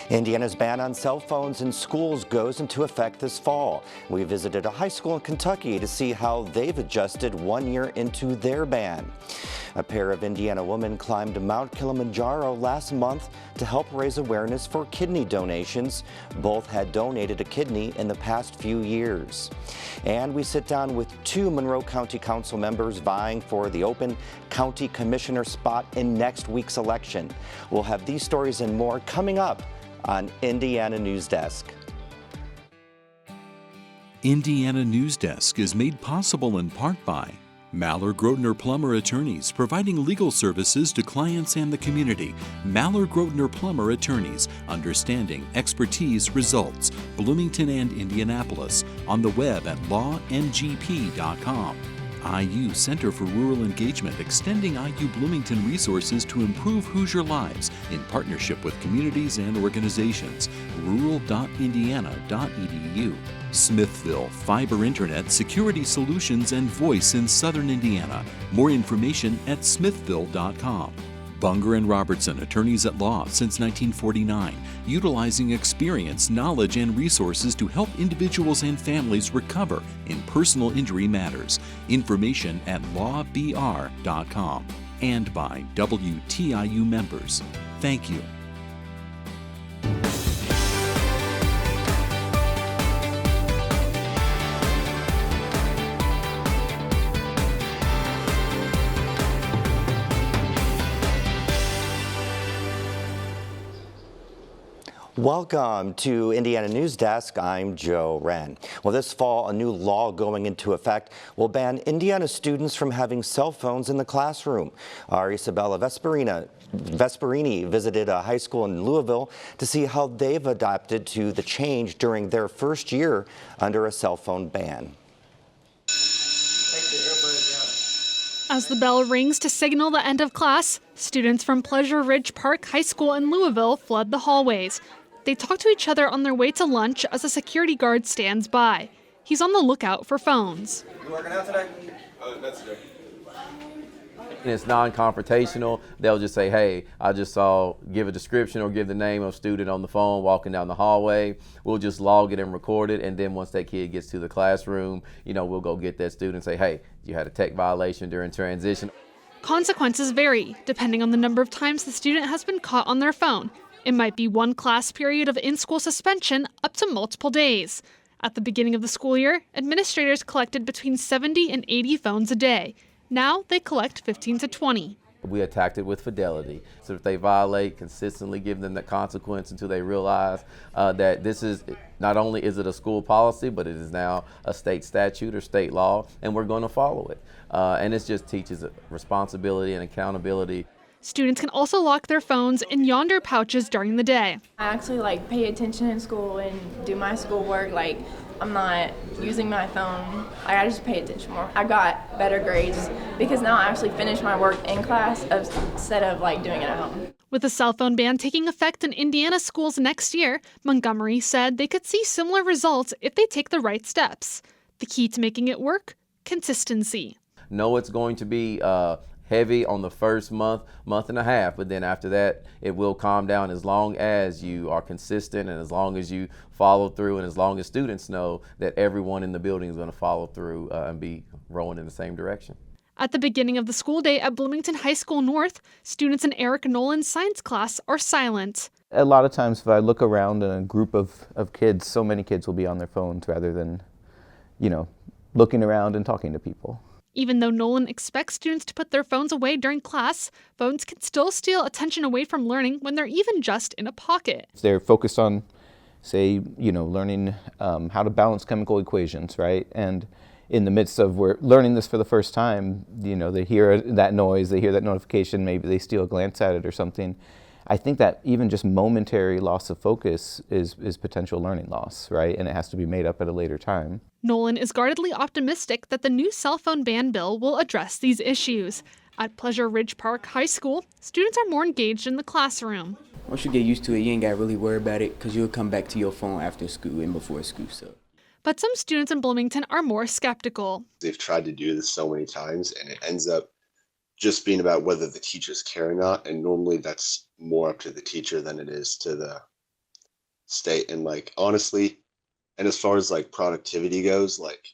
Indiana's ban on cell phones in schools goes into effect this fall. We visited a high school in Kentucky to see how they've adjusted 1 year into their ban. A pair of Indiana women climbed Mount Kilimanjaro last month to help raise awareness for kidney donations. Both had donated a kidney in the past few years. And we sit down with two Monroe County Council members vying for the open county commissioner spot in next week's election. We'll have these stories and more coming up on Indiana Newsdesk. Indiana Newsdesk is made possible in part by Maller Grotner Plummer Attorneys, providing legal services to clients and the community. Maller Grotner Plummer Attorneys, understanding, expertise, results. Bloomington and Indianapolis, on the web at lawngp.com. IU Center for Rural Engagement, extending IU Bloomington resources to improve Hoosier lives in partnership with communities and organizations. rural.indiana.edu. Smithville, fiber internet, security solutions, and voice in Southern Indiana. More information at smithville.com. Bunger and Robertson, attorneys at law since 1949, utilizing experience, knowledge, and resources to help individuals and families recover in personal injury matters. Information at lawbr.com. And by WTIU members. Thank you. Welcome to Indiana Newsdesk. I'm Joe Wren. Well, this fall, a new law going into effect will ban Indiana students from having cell phones in the classroom. Our Isabella Vesperini visited a high school in Louisville to see how they've adapted to the change during their first year under a cell phone ban. As the bell rings to signal the end of class, students from Pleasure Ridge Park High School in Louisville flood the hallways. They talk to each other on their way to lunch as a security guard stands by. He's on the lookout for phones. You working out today? That's today. It's non-confrontational. They'll just say, hey, I just saw, give a description or give the name of student on the phone walking down the hallway. We'll just log it and record it. And then once that kid gets to the classroom, we'll go get that student and say, hey, you had a tech violation during transition. Consequences vary depending on the number of times the student has been caught on their phone. It might be one class period of in-school suspension up to multiple days. At the beginning of the school year, administrators collected between 70 and 80 phones a day. Now they collect 15 to 20. We attacked it with fidelity. So if they violate, consistently give them the consequence until they realize that this is, not only is it a school policy, but it is now a state statute or state law, and we're going to follow it. And it just teaches responsibility and accountability. Students can also lock their phones in yonder pouches during the day. I actually pay attention in school and do my schoolwork. I'm not using my phone. I just pay attention more. I got better grades because now I actually finish my work in class instead of doing it at home. With the cell phone ban taking effect in Indiana schools next year, Montgomery said they could see similar results if they take the right steps. The key to making it work? Consistency. No, it's going to be heavy on the first month and a half, but then after that it will calm down as long as you are consistent and as long as you follow through and as long as students know that everyone in the building is going to follow through and be rowing in the same direction. At the beginning of the school day at Bloomington High School North, students in Eric Nolan's science class are silent. A lot of times if I look around in a group of kids, so many kids will be on their phones rather than, looking around and talking to people. Even though Nolan expects students to put their phones away during class, phones can still steal attention away from learning when they're even just in a pocket. If they're focused on, say, learning how to balance chemical equations, right? And in the midst of we're learning this for the first time, they hear that noise, they hear that notification, maybe they steal a glance at it or something. I think that even just momentary loss of focus is potential learning loss, right? And it has to be made up at a later time. Nolan is guardedly optimistic that the new cell phone ban bill will address these issues. At Pleasure Ridge Park High School, students are more engaged in the classroom. Once you get used to it, you ain't got to really worry about it because you'll come back to your phone after school and before school. But some students in Bloomington are more skeptical. They've tried to do this so many times, and it ends up just being about whether the teachers care or not. And normally that's more up to the teacher than it is to the state. And like, honestly, and as far as like productivity goes, like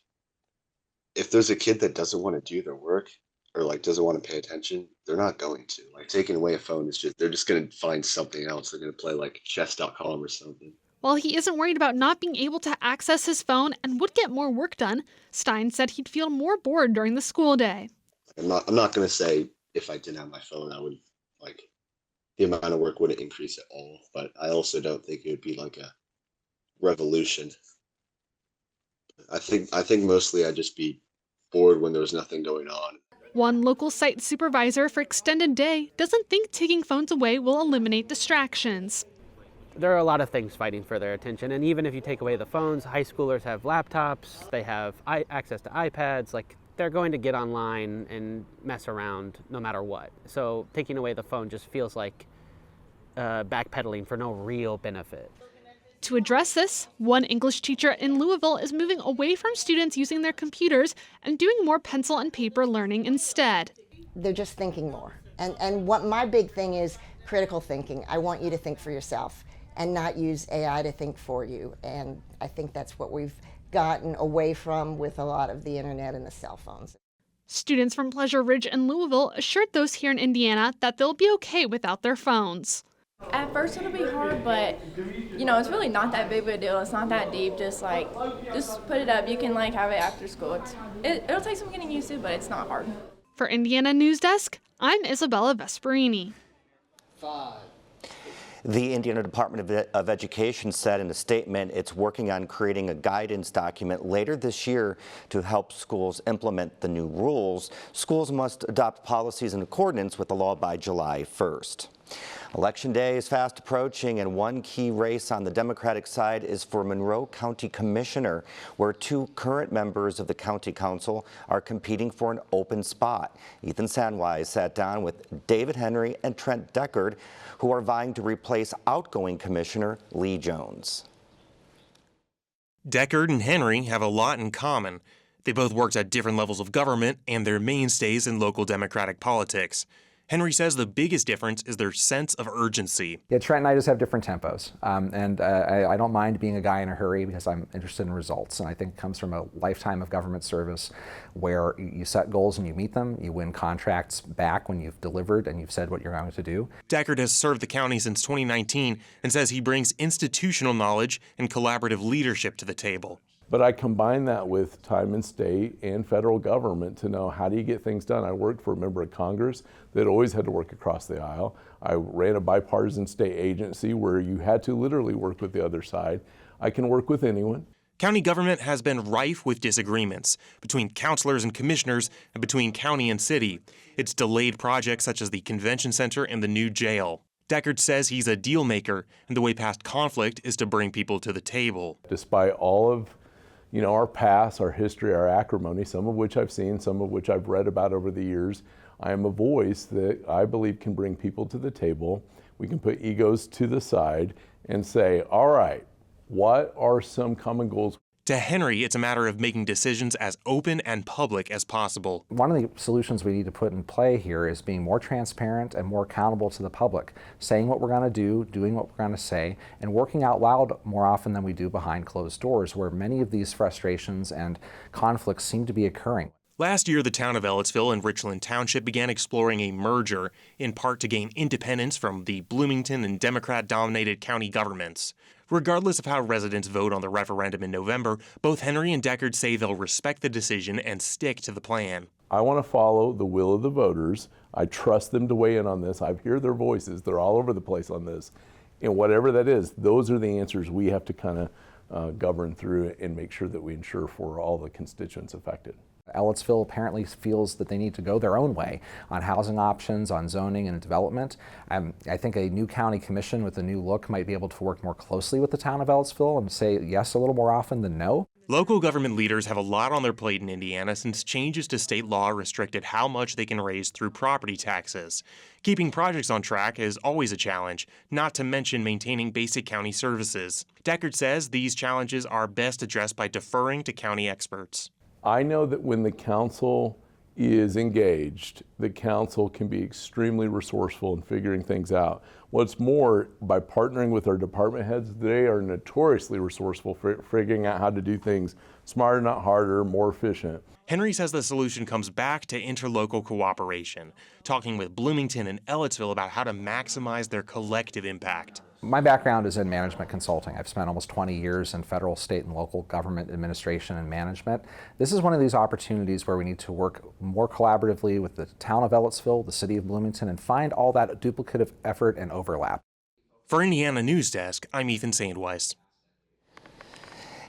if there's a kid that doesn't want to do their work or like doesn't want to pay attention, they're not going to. Like taking away a phone is just, they're just going to find something else. They're going to play like chess.com or something. While he isn't worried about not being able to access his phone and would get more work done, Stein said he'd feel more bored during the school day. I'm not going to say if I didn't have my phone, I would like the amount of work wouldn't increase at all. But I also don't think it would be like a revolution. I think mostly I'd just be bored when there was nothing going on. One local site supervisor for Extended Day doesn't think taking phones away will eliminate distractions. There are a lot of things fighting for their attention, and even if you take away the phones, high schoolers have laptops, they have access to iPads, like they're going to get online and mess around no matter what. So taking away the phone just feels like backpedaling for no real benefit. To address this, one English teacher in Louisville is moving away from students using their computers and doing more pencil and paper learning instead. They're just thinking more. And what my big thing is critical thinking. I want you to think for yourself and not use AI to think for you. And I think that's what we've gotten away from with a lot of the internet and the cell phones. Students from Pleasure Ridge and Louisville assured those here in Indiana that they'll be okay without their phones. At first it'll be hard, but it's really not that big of a deal. It's not that deep. Just put it up. You can have it after school. It'll take some getting used to, but it's not hard. For Indiana Newsdesk, I'm Isabella Vesperini. The Indiana Department of Education said in a statement it's working on creating a guidance document later this year to help schools implement the new rules. Schools must adopt policies in accordance with the law by July 1st. Election day is fast approaching, and one key race on the Democratic side is for Monroe County Commissioner, where two current members of the County Council are competing for an open spot. Ethan Sandwise sat down with David Henry and Trent Deckard, who are vying to replace outgoing Commissioner Lee Jones. Deckard and Henry have a lot in common. They both worked at different levels of government and they're mainstays in local Democratic politics. Henry says the biggest difference is their sense of urgency. Yeah, Trent and I just have different tempos. I don't mind being a guy in a hurry because I'm interested in results. And I think it comes from a lifetime of government service where you set goals and you meet them. You win contracts back when you've delivered and you've said what you're going to do. Deckard has served the county since 2019 and says he brings institutional knowledge and collaborative leadership to the table. But I combine that with time in state and federal government to know how do you get things done. I worked for a member of Congress that always had to work across the aisle. I ran a bipartisan state agency where you had to literally work with the other side. I can work with anyone. County government has been rife with disagreements between councilors and commissioners and between county and city. It's delayed projects such as the convention center and the new jail. Deckard says he's a deal maker, and the way past conflict is to bring people to the table. Despite all of our past, our history, our acrimony, some of which I've seen, some of which I've read about over the years, I am a voice that I believe can bring people to the table. We can put egos to the side and say, all right, what are some common goals? To Henry, it's a matter of making decisions as open and public as possible. One of the solutions we need to put in play here is being more transparent and more accountable to the public, saying what we're going to do, doing what we're going to say, and working out loud more often than we do behind closed doors, where many of these frustrations and conflicts seem to be occurring. Last year, the town of Ellettsville and Richland Township began exploring a merger, in part to gain independence from the Bloomington and Democrat-dominated county governments. Regardless of how residents vote on the referendum in November, both Henry and Deckard say they'll respect the decision and stick to the plan. I want to follow the will of the voters. I trust them to weigh in on this. I hear their voices. They're all over the place on this. And whatever that is, those are the answers we have to kind of govern through and make sure that we ensure for all the constituents affected. Ellettsville apparently feels that they need to go their own way on housing options, on zoning and development. I think a new county commission with a new look might be able to work more closely with the town of Ellettsville and say yes a little more often than no. Local government leaders have a lot on their plate in Indiana since changes to state law restricted how much they can raise through property taxes. Keeping projects on track is always a challenge, not to mention maintaining basic county services. Deckard says these challenges are best addressed by deferring to county experts. I know that when the council is engaged, the council can be extremely resourceful in figuring things out. What's more, by partnering with our department heads, they are notoriously resourceful for figuring out how to do things smarter, not harder, more efficient. Henry says the solution comes back to interlocal cooperation, talking with Bloomington and Ellettsville about how to maximize their collective impact. My background is in management consulting. I've spent almost 20 years in federal, state, and local government administration and management. This is one of these opportunities where we need to work more collaboratively with the town of Ellettsville, the city of Bloomington, and find all that duplicative effort and overlap. For Indiana Newsdesk, I'm Ethan Sandweiss.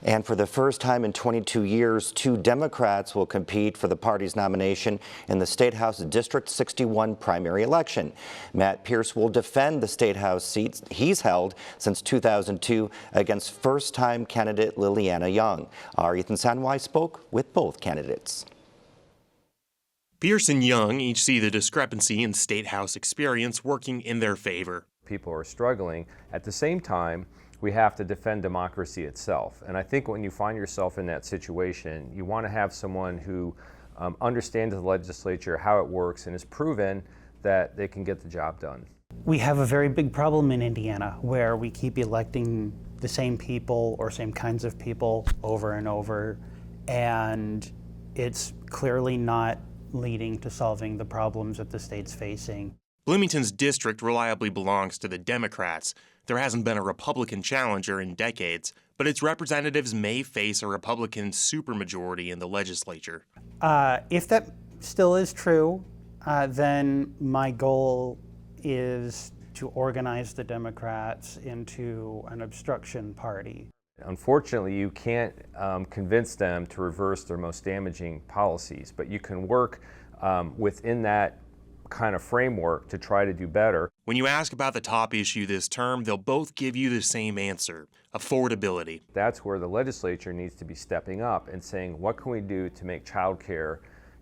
And for the first time in 22 years, 2 Democrats will compete for the party's nomination in the State House District 61 primary election. Matt Pierce will defend the State House seat he's held since 2002 against first-time candidate Liliana Young. Our Ethan Sandweiss spoke with both candidates. Pierce and Young each see the discrepancy in State House experience working in their favor. People are struggling. At the same time, we have to defend democracy itself. And I think when you find yourself in that situation, you want to have someone who understands the legislature, how it works, and has proven that they can get the job done. We have a very big problem in Indiana where we keep electing the same people or same kinds of people over and over, and it's clearly not leading to solving the problems that the state's facing. Bloomington's district reliably belongs to the Democrats. There hasn't been a Republican challenger in decades, but its representatives may face a Republican supermajority in the legislature. If that still is true, then my goal is to organize the Democrats into an obstruction party. Unfortunately, you can't convince them to reverse their most damaging policies, but you can work within that kind of framework to try to do better. When you ask about the top issue this term, they'll both give you the same answer: affordability. That's where the legislature needs to be stepping up and saying, what can we do to make childcare,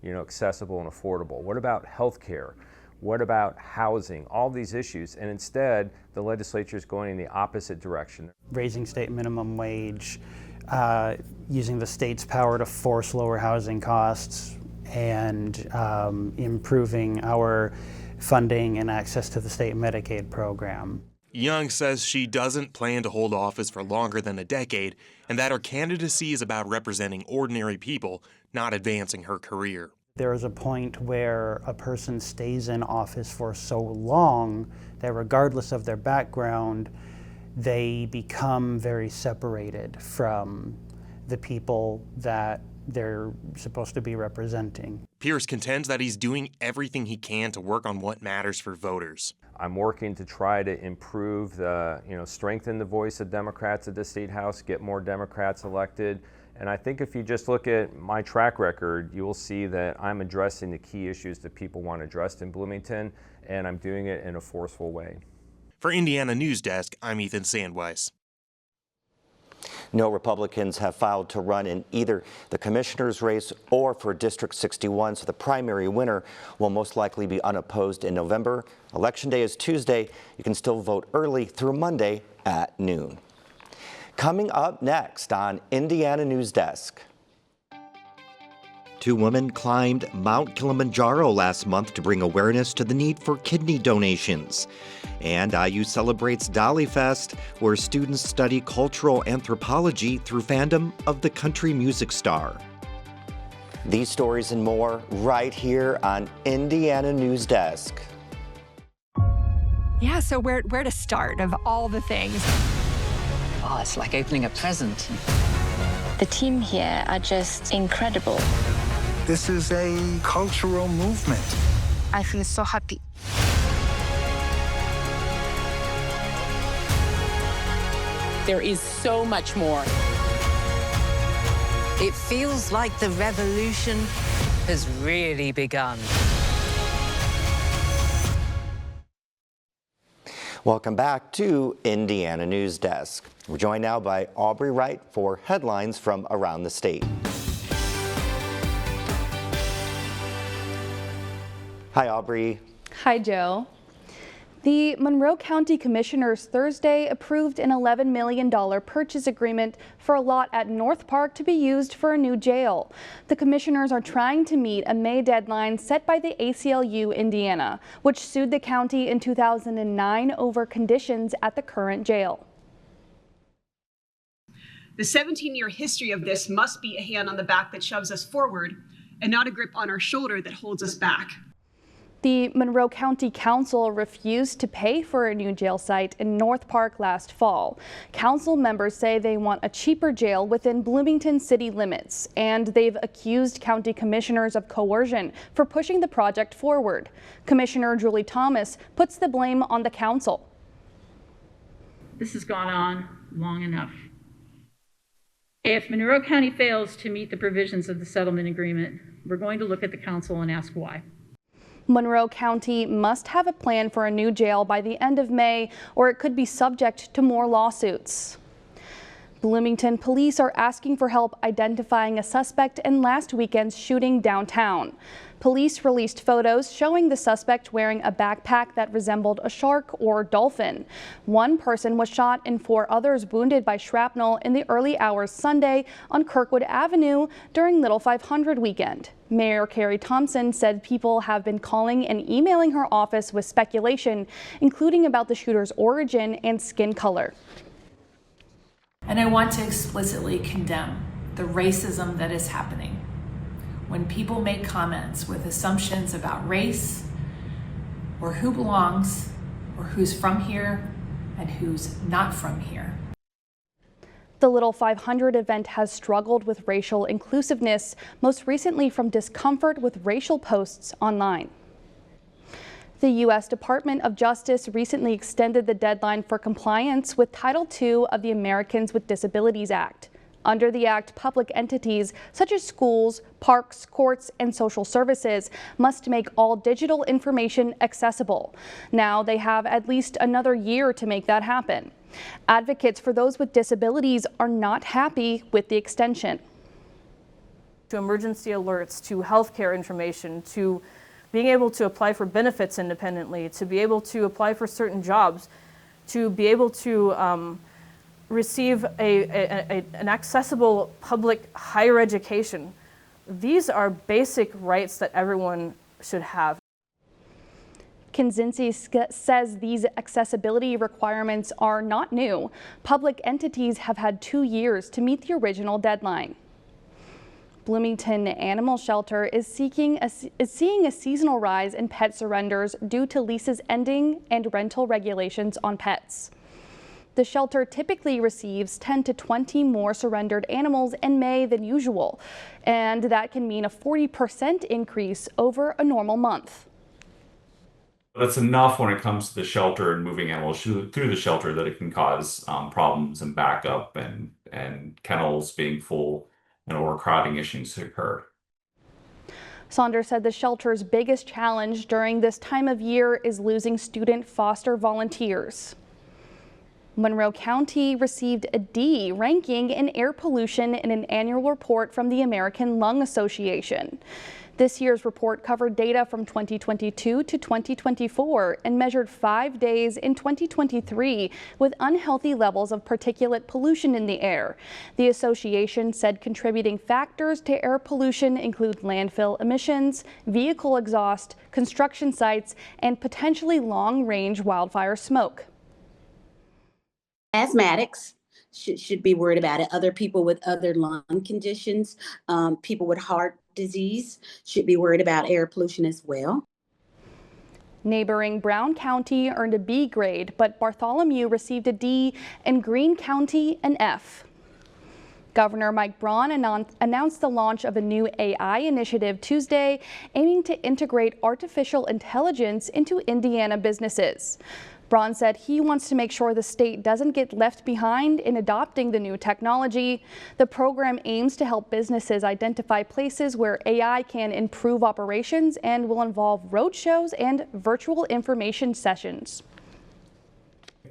accessible and affordable? What about health care? What about housing? All these issues. And instead, the legislature is going in the opposite direction. Raising state minimum wage, using the state's power to force lower housing costs, and improving our funding and access to the state Medicaid program. Young says she doesn't plan to hold office for longer than a decade, and that her candidacy is about representing ordinary people, not advancing her career. There is a point where a person stays in office for so long that regardless of their background, they become very separated from the people that they're supposed to be representing. Pierce contends that he's doing everything he can to work on what matters for voters. I'm working to try to improve strengthen the voice of Democrats at the State House, get more Democrats elected. And I think if you just look at my track record, you will see that I'm addressing the key issues that people want addressed in Bloomington, and I'm doing it in a forceful way. For Indiana Newsdesk, I'm Ethan Sandweiss. No Republicans have filed to run in either the commissioner's race or for District 61, so the primary winner will most likely be unopposed in November. Election day is Tuesday. You can still vote early through Monday at noon. Coming up next on Indiana Newsdesk. 2 women climbed Mount Kilimanjaro last month to bring awareness to the need for kidney donations. And IU celebrates Dolly Fest, where students study cultural anthropology through fandom of the country music star. These stories and more right here on Indiana Newsdesk. Yeah, so where to start of all the things? Oh, it's like opening a present. The team here are just incredible. This is a cultural movement. I feel so happy. There is so much more. It feels like the revolution has really begun. Welcome back to Indiana Newsdesk. We're joined now by Aubrey Wright for headlines from around the state. Hi, Aubrey. Hi, Joe. The Monroe County Commissioners Thursday approved an $11 million purchase agreement for a lot at North Park to be used for a new jail. The commissioners are trying to meet a May deadline set by the ACLU Indiana, which sued the county in 2009 over conditions at the current jail. The 17-year history of this must be a hand on the back that shoves us forward and not a grip on our shoulder that holds us back. The Monroe County Council refused to pay for a new jail site in North Park last fall. Council members say they want a cheaper jail within Bloomington city limits, and they've accused county commissioners of coercion for pushing the project forward. Commissioner Julie Thomas puts the blame on the council. This has gone on long enough. If Monroe County fails to meet the provisions of the settlement agreement, we're going to look at the council and ask why. Monroe County must have a plan for a new jail by the end of May, or it could be subject to more lawsuits. Bloomington police are asking for help identifying a suspect in last weekend's shooting downtown. Police released photos showing the suspect wearing a backpack that resembled a shark or dolphin. One person was shot and 4 others wounded by shrapnel in the early hours Sunday on Kirkwood Avenue during Little 500 weekend. Mayor Carrie Thompson said people have been calling and emailing her office with speculation, including about the shooter's origin and skin color. And I want to explicitly condemn the racism that is happening. When people make comments with assumptions about race, or who belongs, or who's from here, and who's not from here. The Little 500 event has struggled with racial inclusiveness, most recently from discomfort with racial posts online. The U.S. Department of Justice recently extended the deadline for compliance with Title II of the Americans with Disabilities Act. Under the act, public entities such as schools, parks, courts, and social services must make all digital information accessible. Now they have at least another year to make that happen. Advocates for those with disabilities are not happy with the extension. To emergency alerts, to healthcare information, to being able to apply for benefits independently, to be able to apply for certain jobs, to be able to receive an accessible public higher education. These are basic rights that everyone should have. Kinzinski says these accessibility requirements are not new. Public entities have had 2 years to meet the original deadline. Bloomington Animal Shelter is seeing a seasonal rise in pet surrenders due to leases ending and rental regulations on pets. The shelter typically receives 10 to 20 more surrendered animals in May than usual, and that can mean a 40% increase over a normal month. That's enough when it comes to the shelter and moving animals through the shelter that it can cause problems and backup and kennels being full and overcrowding issues occur. Saunders said the shelter's biggest challenge during this time of year is losing student foster volunteers. Monroe County received a D ranking in air pollution in an annual report from the American Lung Association. This year's report covered data from 2022 to 2024 and measured 5 days in 2023 with unhealthy levels of particulate pollution in the air. The association said contributing factors to air pollution include landfill emissions, vehicle exhaust, construction sites, and potentially long-range wildfire smoke. Asthmatics should be worried about it. Other people with other lung conditions, people with heart disease should be worried about air pollution as well. Neighboring Brown County earned a B grade, but Bartholomew received a D and Greene County an F. Governor Mike Braun announced the launch of a new AI initiative Tuesday, aiming to integrate artificial intelligence into Indiana businesses. Braun said he wants to make sure the state doesn't get left behind in adopting the new technology. The program aims to help businesses identify places where AI can improve operations and will involve roadshows and virtual information sessions.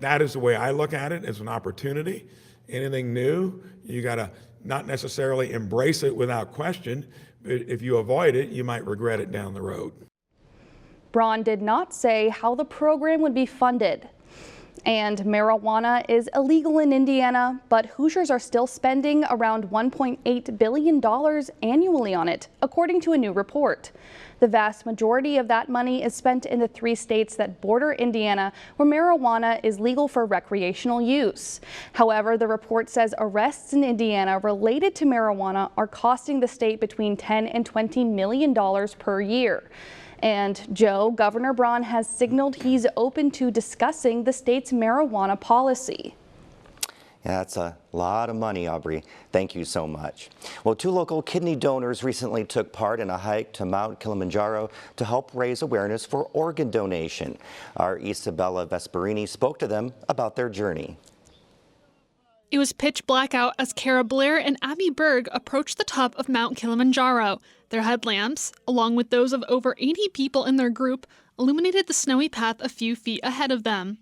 That is the way I look at it, as an opportunity. Anything new, you got to not necessarily embrace it without question. If you avoid it, you might regret it down the road. Braun did not say how the program would be funded. And marijuana is illegal in Indiana, but Hoosiers are still spending around $1.8 billion annually on it, according to a new report. The vast majority of that money is spent in the 3 states that border Indiana, where marijuana is legal for recreational use. However, the report says arrests in Indiana related to marijuana are costing the state between $10 and $20 million per year. And Joe, Governor Braun has signaled he's open to discussing the state's marijuana policy. Yeah, that's a lot of money, Aubrey. Thank you so much. Well, 2 local kidney donors recently took part in a hike to Mount Kilimanjaro to help raise awareness for organ donation. Our Isabella Vesperini spoke to them about their journey. It was pitch black out as Kara Blair and Abby Berg approached the top of Mount Kilimanjaro. Their headlamps, along with those of over 80 people in their group, illuminated the snowy path a few feet ahead of them.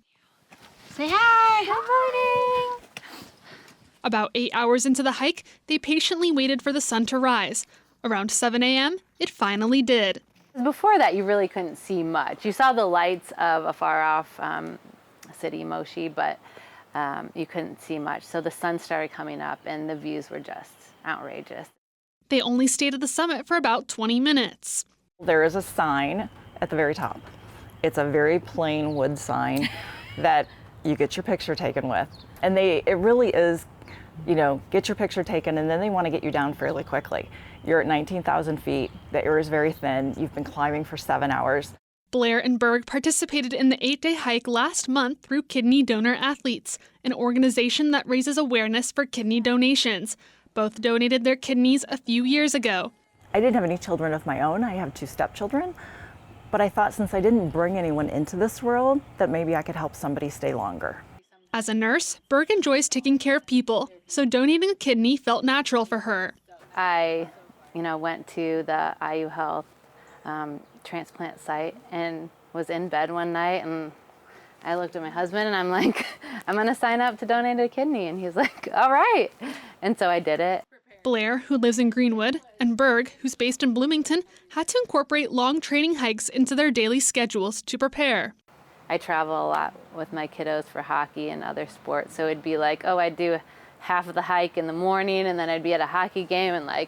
Say hi! Good morning! About 8 hours into the hike, they patiently waited for the sun to rise. Around 7 a.m., it finally did. Before that, you really couldn't see much. You saw the lights of a far-off city, Moshi, but you couldn't see much. So the sun started coming up, and the views were just outrageous. They only stayed at the summit for about 20 minutes. There is a sign at the very top. It's a very plain wood sign that you get your picture taken with. And it really is, you know, get your picture taken, and then they want to get you down fairly quickly. You're at 19,000 feet. The air is very thin. You've been climbing for 7 hours. Blair and Berg participated in the 8-day hike last month through Kidney Donor Athletes, an organization that raises awareness for kidney donations. Both donated their kidneys a few years ago. I didn't have any children of my own. I have 2 stepchildren. But I thought since I didn't bring anyone into this world, that maybe I could help somebody stay longer. As a nurse, Berg enjoys taking care of people, so donating a kidney felt natural for her. I, went to the IU Health transplant site and was in bed one night, and I looked at my husband and I'm like, I'm gonna sign up to donate a kidney. And he's like, all right. And so I did it. Blair, who lives in Greenwood, and Berg, who's based in Bloomington, had to incorporate long training hikes into their daily schedules to prepare. I travel a lot with my kiddos for hockey and other sports, so it'd be like, I'd do half of the hike in the morning, and then I'd be at a hockey game, and I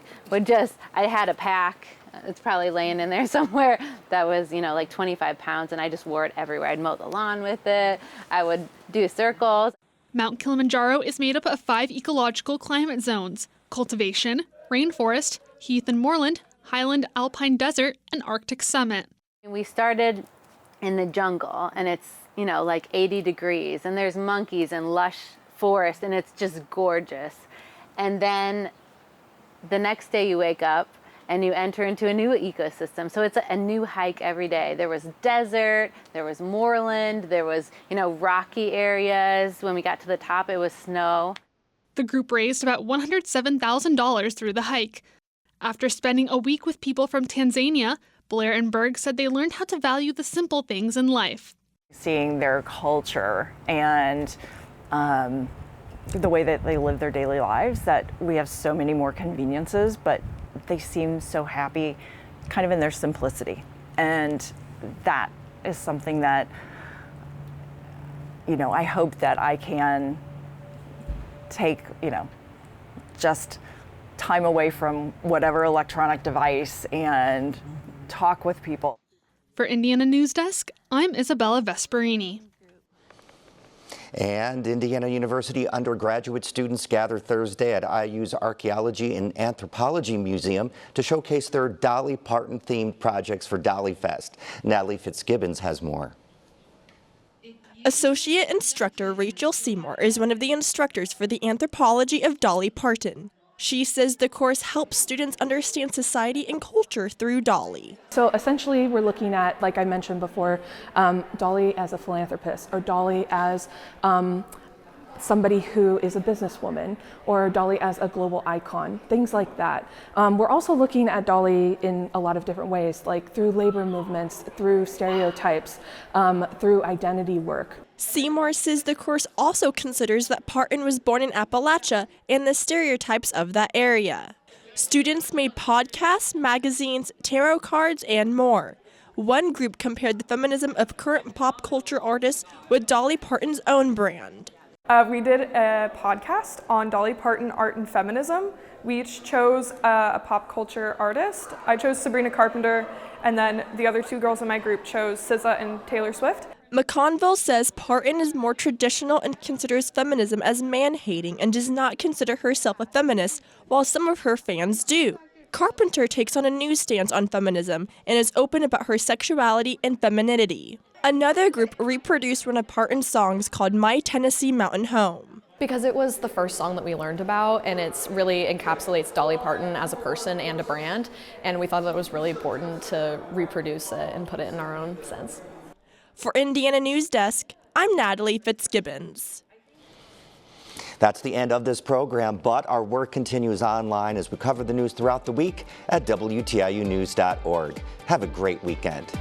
had a pack, it's probably laying in there somewhere, that was, like 25 pounds, and I just wore it everywhere. I'd mow the lawn with it, I would do circles. Mount Kilimanjaro is made up of 5 ecological climate zones: cultivation, rainforest, heath and moorland, highland alpine desert, and Arctic summit. We started in the jungle, and it's, like 80 degrees, and there's monkeys and lush forest, and it's just gorgeous. And then the next day you wake up and you enter into a new ecosystem. So it's a new hike every day. There was desert, there was moorland, there was, rocky areas. When we got to the top, it was snow. The group raised about $107,000 through the hike. After spending a week with people from Tanzania, Blair and Berg said they learned how to value the simple things in life. Seeing their culture and the way that they live their daily lives, that we have so many more conveniences, but they seem so happy kind of in their simplicity. And that is something that, I hope that I can take, just time away from whatever electronic device and talk with people. For Indiana Newsdesk, I'm Isabella Vesperini. And Indiana University undergraduate students gather Thursday at IU's Archaeology and Anthropology Museum to showcase their Dolly Parton-themed projects for Dolly Fest. Natalie Fitzgibbons has more. Associate Instructor Rachel Seymour is one of the instructors for the Anthropology of Dolly Parton. She says the course helps students understand society and culture through Dolly. So essentially we're looking at, like I mentioned before, Dolly as a philanthropist, or Dolly as somebody who is a businesswoman, or Dolly as a global icon, things like that. We're also looking at Dolly in a lot of different ways, like through labor movements, through stereotypes, through identity work. Seymour says the course also considers that Parton was born in Appalachia and the stereotypes of that area. Students made podcasts, magazines, tarot cards, and more. One group compared the feminism of current pop culture artists with Dolly Parton's own brand. We did a podcast on Dolly Parton, art and feminism. We each chose a pop culture artist. I chose Sabrina Carpenter, and then the other two girls in my group chose SZA and Taylor Swift. McConville says Parton is more traditional and considers feminism as man-hating and does not consider herself a feminist, while some of her fans do. Carpenter takes on a new stance on feminism and is open about her sexuality and femininity. Another group reproduced one of Parton's songs called My Tennessee Mountain Home. Because it was the first song that we learned about, and it really encapsulates Dolly Parton as a person and a brand, and we thought that it was really important to reproduce it and put it in our own sense. For Indiana Newsdesk, I'm Natalie Fitzgibbons. That's the end of this program, but our work continues online as we cover the news throughout the week at WTIUnews.org. Have a great weekend.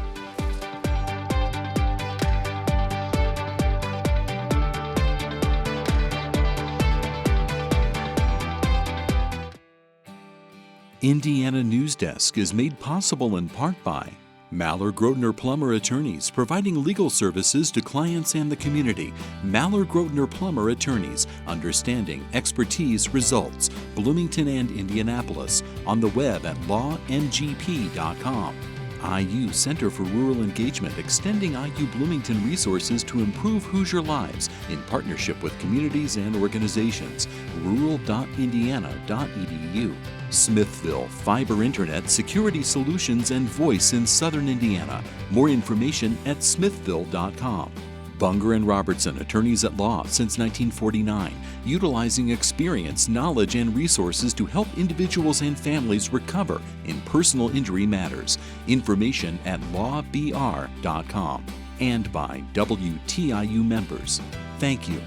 Indiana Newsdesk is made possible in part by Maller Grotner Plummer Attorneys, providing legal services to clients and the community. Maller Grotner Plummer Attorneys, understanding, expertise, results. Bloomington and Indianapolis, on the web at lawngp.com. IU Center for Rural Engagement, extending IU Bloomington resources to improve Hoosier lives in partnership with communities and organizations. rural.indiana.edu. Smithville, fiber internet, security solutions, and voice in southern Indiana. More information at smithville.com. Bunger and Robertson, attorneys at law since 1949, utilizing experience, knowledge, and resources to help individuals and families recover in personal injury matters. Information at lawbr.com. And by WTIU members. Thank you.